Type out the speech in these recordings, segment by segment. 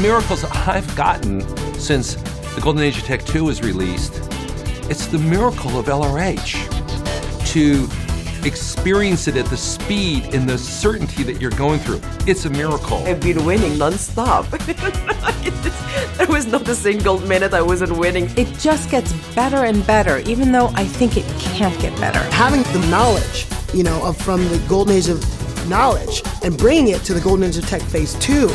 miracles I've gotten since the Golden Age of Tech 2 was released, it's the miracle of LRH. To experience it at the speed and the certainty that you're going through, it's a miracle. I've been winning non-stop. There was not a single minute I wasn't winning. It just gets better and better, even though I think it can't get better. Having the knowledge, from the golden age of knowledge and bringing it to the golden age of tech phase 2,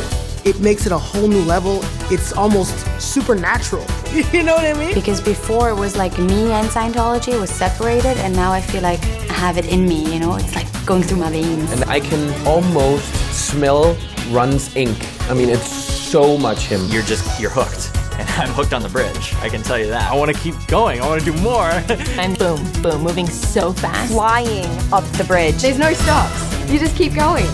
it makes it a whole new level. It's almost supernatural. You know what I mean? Because before it was like me and Scientology was separated, and now I feel like I have it in me, It's like going through my veins. And I can almost smell Run's ink. I mean, it's so much him. You're hooked. And I'm hooked on the bridge, I can tell you that. I want to keep going, I want to do more. I'm boom, boom, moving so fast. Flying up the bridge. There's no stops. You just keep going.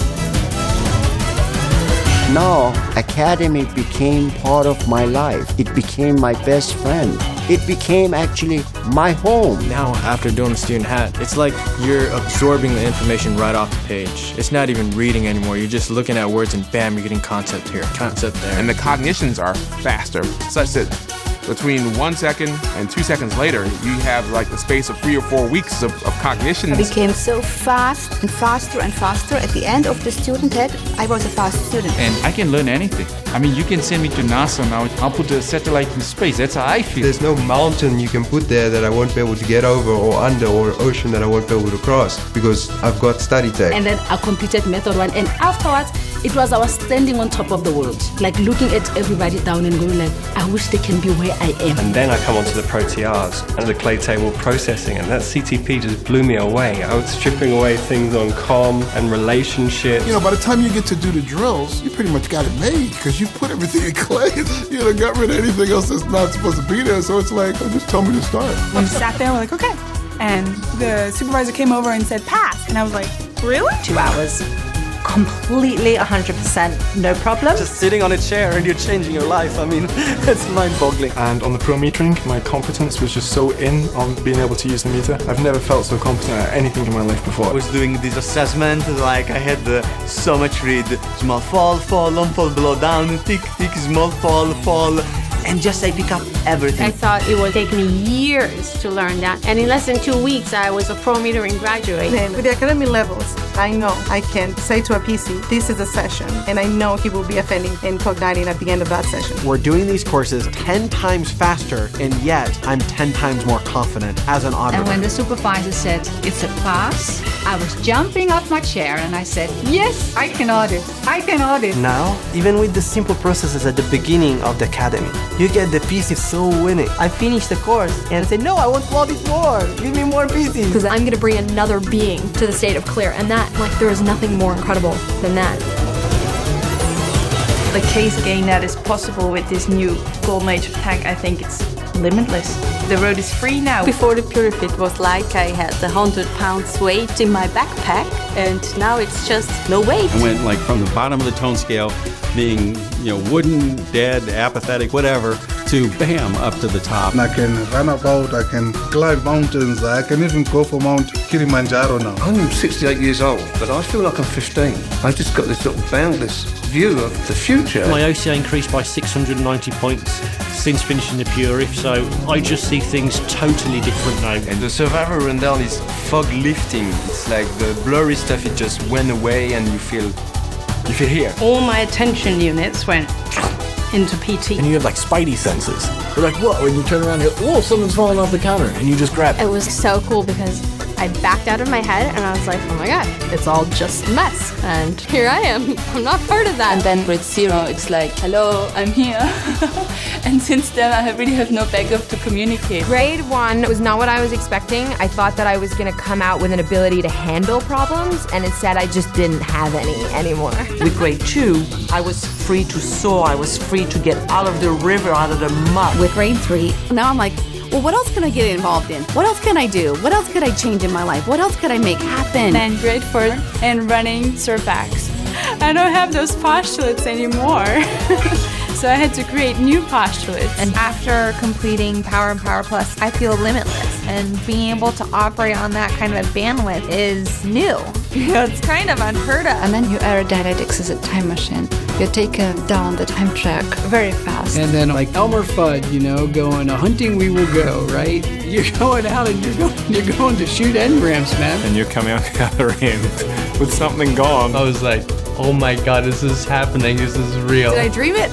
Now, Academy became part of my life. It became my best friend. It became actually my home. Now, after doing the student hat, it's like you're absorbing the information right off the page. It's not even reading anymore. You're just looking at words and bam, you're getting concept here, concept there. And the cognitions are faster, such that between 1 second and 2 seconds later, you have like the space of 3 or 4 weeks of cognition. I became so fast and faster and faster. At the end of the student head, I was a fast student. And I can learn anything. I mean, you can send me to NASA now. I'll put a satellite in space. That's how I feel. There's no mountain you can put there that I won't be able to get over, or under, or ocean that I won't be able to cross, because I've got study tech. And then I completed method 1, and afterwards, it was I was standing on top of the world, like looking at everybody down and going like, I wish they can be where I am. And then I come onto the ProTRs and the clay table processing, and that CTP just blew me away. I was stripping away things on comm and relationships. By the time you get to do the drills, you pretty much got it made, because you put everything in clay. Got rid of anything else that's not supposed to be there. So it's like, just tell me to start. We sat there, we're like, okay. And the supervisor came over and said, pass. And I was like, really? 2 hours. Completely 100%, no problem. Just sitting on a chair and you're changing your life. I mean, it's mind-boggling. And on the pro metering, my competence was just so in on being able to use the meter. I've never felt so competent at anything in my life before. I was doing this assessment, like I had so much read. Small fall, long fall, below down, tick, small fall. And just I pick up everything. I thought it would take me years to learn that. And in less than 2 weeks, I was a pro metering graduate. And with the academy levels, I know I can say to a PC, this is a session. And I know he will be offending and cogniting at the end of that session. We're doing these courses 10 times faster, and yet I'm 10 times more confident as an auditor. And when the supervisor said, it's a pass, I was jumping off my chair and I said, yes, I can audit. I can audit. Now, even with the simple processes at the beginning of the academy, you get the pieces so winning. I finished the course and I said, no, I want to audit more. Give me more pieces. Because I'm going to bring another being to the state of clear. And that, there is nothing more incredible than that. The case again that is possible with this new golden age of tech, I think it's limitless. The road is free now. Before the Purifit was like I had 100 pounds weight in my backpack, and now it's just no weight. I went from the bottom of the tone scale, being wooden, dead, apathetic, whatever, to bam, up to the top. I can run about, I can climb mountains, I can even go for Mount Kilimanjaro now. I'm 68 years old, but I feel like I'm 15. I've just got this sort of boundless view of the future. My OCA increased by 690 points since finishing the Purif, so I just see things totally different now. And the survivor rundown is fog lifting. It's like the blurry stuff, it just went away and you feel here. All my attention units went into PT. And you have like spidey senses. You're like, whoa, when you turn around, you go, oh, something's falling off the counter, and you just grab it. It was so cool because I backed out of my head and I was like, oh my God, it's all just a mess. And here I am. I'm not part of that. And then grade 0, it's like, hello, I'm here. And since then, I really have no backup to communicate. Grade 1 was not what I was expecting. I thought that I was going to come out with an ability to handle problems, and instead I just didn't have any anymore. With grade 2, I was free to soar. I was free to get out of the river, out of the mud. With grade 3, now I'm like, well, what else can I get involved in? What else can I do? What else could I change in my life? What else could I make happen? And grade 4, and running surfacts. I don't have those postulates anymore. So I had to create new postulates. And after completing Power and Power Plus, I feel limitless. And being able to operate on that kind of a bandwidth is new. It's kind of unheard of. And then your aerodynamics is a time machine. You're taken down the time track very fast. And then like Elmer Fudd, you know, going, a hunting we will go, right? You're going out and you're going to shoot engrams, man. And you're coming out the other end with something gone. I was like, oh my God, this is happening. This is real. Did I dream it?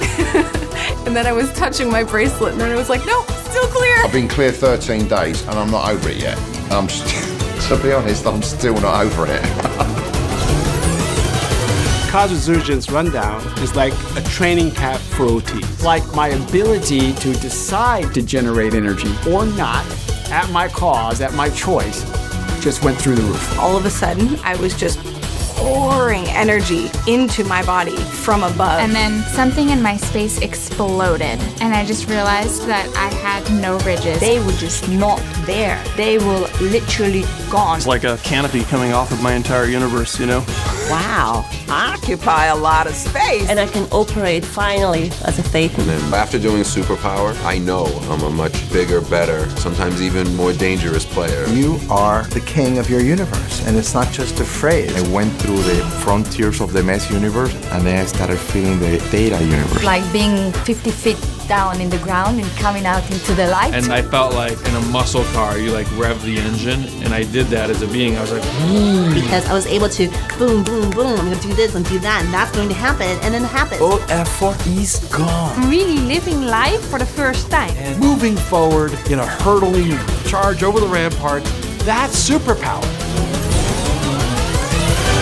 And then I was touching my bracelet and then it was like, nope, still clear. I've been clear 13 days and I'm not over it yet. To be honest, I'm still not over it. Cosmic Surgeon's rundown is like a training camp for OTs. Like my ability to decide to generate energy or not at my cause, at my choice, just went through the roof. All of a sudden, I was just pouring energy into my body from above. And then something in my space exploded, and I just realized that I had no ridges. They were just not there. They were literally gone. It's like a canopy coming off of my entire universe, you know? Wow, I occupy a lot of space. And I can operate finally as a Thetan. And then after doing Superpower, I know I'm a much bigger, better, sometimes even more dangerous player. You are the king of your universe, and it's not just a phrase. I went through the frontiers of the mess universe, and then I started feeling the data universe. Like being 50 feet down in the ground and coming out into the light. And I felt like in a muscle car, you like rev the engine, and I did that as a being. I was like, because I was able to boom, boom, boom, I'm gonna do this and do that, and that's going to happen, and then it happens. All effort is gone. Really living life for the first time. And moving forward in a hurtling charge over the ramparts, that's superpower.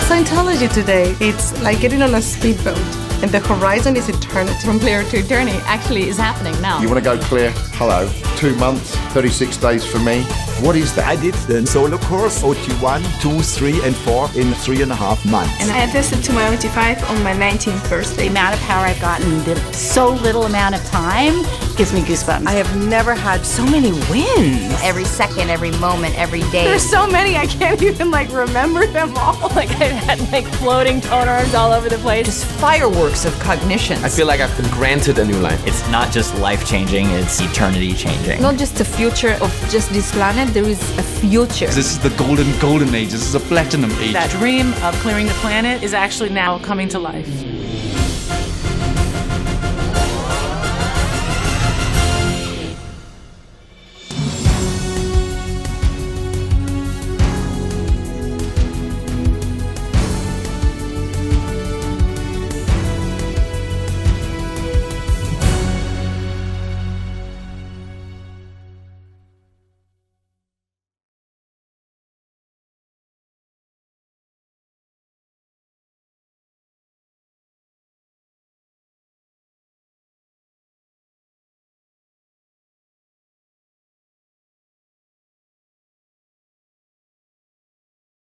Scientology today, it's like getting on a speedboat. And the horizon is eternity. From clear to eternity actually is happening now. You want to go clear? Hello. 2 months, 36 days for me. What is that? I did the solo course, OT1, 2, 3, and 4 in 3.5 months. And I attested to my OT5 on my 19th birthday. The amount of power I've gotten in so little amount of time gives me goosebumps. I have never had so many wins. Every second, every moment, every day. There's so many, I can't even like remember them all. Like I've had like floating toners all over the place. Just fireworks of cognition. I feel like I've been granted a new life. It's not just life-changing, it's eternity-changing. Not just the future of just this planet, there is a future. This is the golden age. This is a platinum age. That dream of clearing the planet is actually now coming to life.